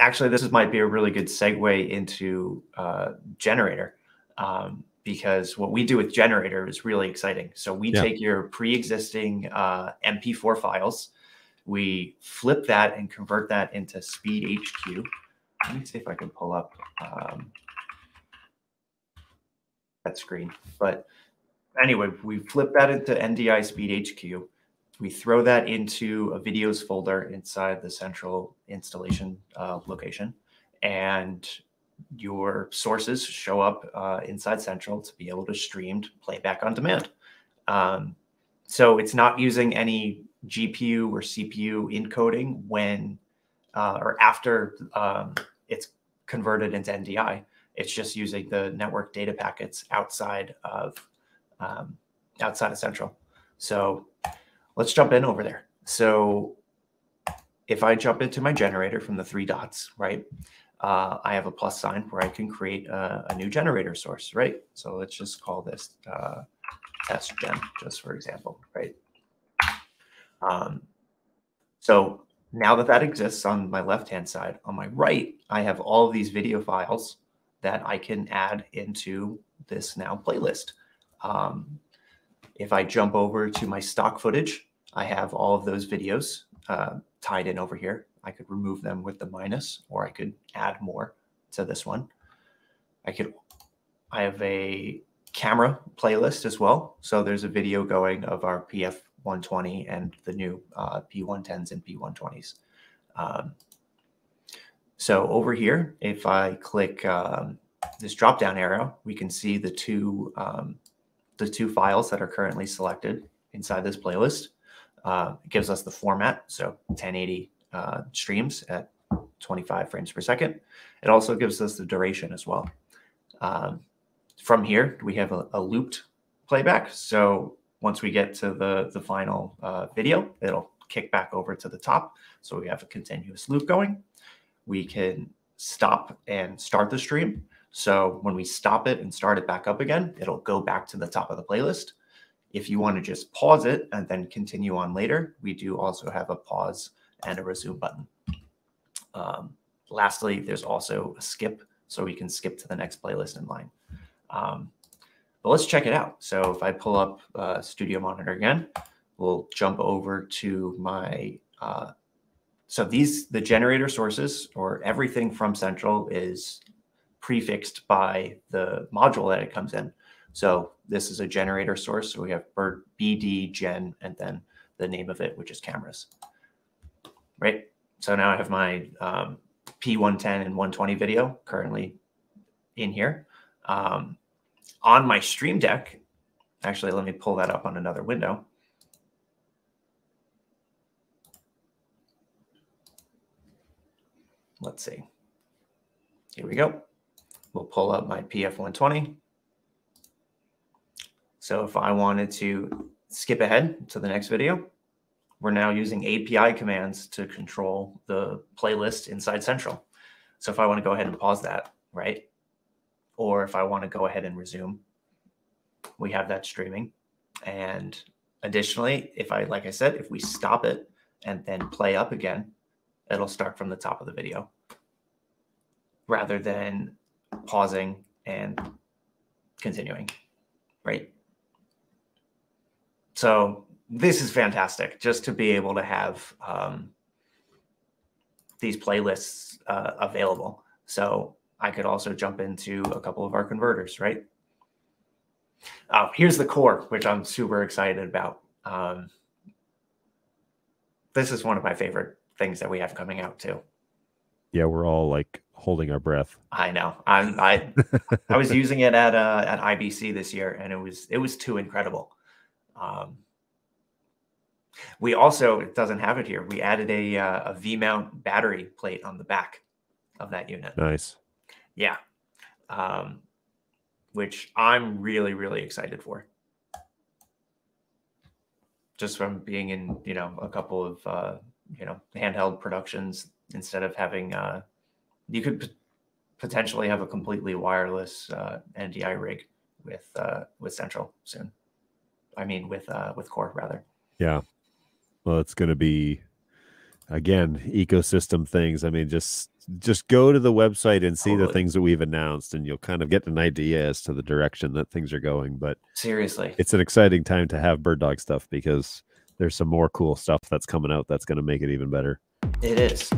actually, might be a really good segue into generator, because what we do with generator is really exciting. So we take your pre-existing MP4 files, we flip that and convert that into Speed HQ. Let me see if I can pull up that screen. But anyway, we flip that into NDI Speed HQ. We throw that into a videos folder inside the central installation location, and your sources show up inside Central to be able to stream playback on demand. So it's not using any GPU or CPU encoding when or after it's converted into NDI. It's just using the network data packets outside of Central. So let's jump in over there. So if I jump into my generator from the 3 dots, right, I have a plus sign where I can create a new generator source, right? So let's just call this test gen, just for example, right? So now that exists on my left-hand side, on my right, I have all of these video files that I can add into this now playlist. If I jump over to my stock footage, I have all of those videos tied in over here. I could remove them with the minus, or I could add more to this one. I have a camera playlist as well. So there's a video going of our PF120 and the new P110s and P120s. So over here, if I click this drop-down arrow, we can see the two files that are currently selected inside this playlist. It gives us the format, so 1080 streams at 25 frames per second. It also gives us the duration as well. From here, we have a looped playback. So once we get to the final video, it'll kick back over to the top. So we have a continuous loop going. We can stop and start the stream. So when we stop it and start it back up again, it'll go back to the top of the playlist. If you want to just pause it and then continue on later, we do also have a pause and a resume button. Lastly, there's also a skip, so we can skip to the next playlist in line. But let's check it out. So if I pull up Studio Monitor again, we'll jump over to my, so the generator sources, or everything from Central, is prefixed by the module that it comes in. So this is a generator source. So we have BD Gen and then the name of it, which is cameras, right? So now I have my P110 and 120 video currently in here. On my Stream Deck, actually, let me pull that up on another window. Let's see. Here we go. We'll pull up my PF120. So if I wanted to skip ahead to the next video, we're now using API commands to control the playlist inside Central. So if I want to go ahead and pause that, right? Or if I want to go ahead and resume, we have that streaming. And additionally, like I said, if we stop it and then play up again, it'll start from the top of the video rather than pausing and continuing, right? So this is fantastic, just to be able to have these playlists available. So I could also jump into a couple of our converters, right? Here's the core, which I'm super excited about. This is one of my favorite things that we have coming out too. Yeah, we're all like holding our breath. I know. I was using it at IBC this year, and it was too incredible. We also, it doesn't have it here, we added a V-mount battery plate on the back of that unit. Nice. Yeah. Which I'm really, really excited for. Just from being in, a couple of, handheld productions, instead of having, you could potentially have a completely wireless NDI rig with Central soon. I mean, with Core rather. Yeah. Well, it's going to be, again, ecosystem things. I mean, just just go to the website and see the Totally. things that we've announced, and you'll kind of get an idea as to the direction that things are going. But seriously, it's an exciting time to have BirdDog stuff because there's some more cool stuff that's coming out that's going to make it even better. it is.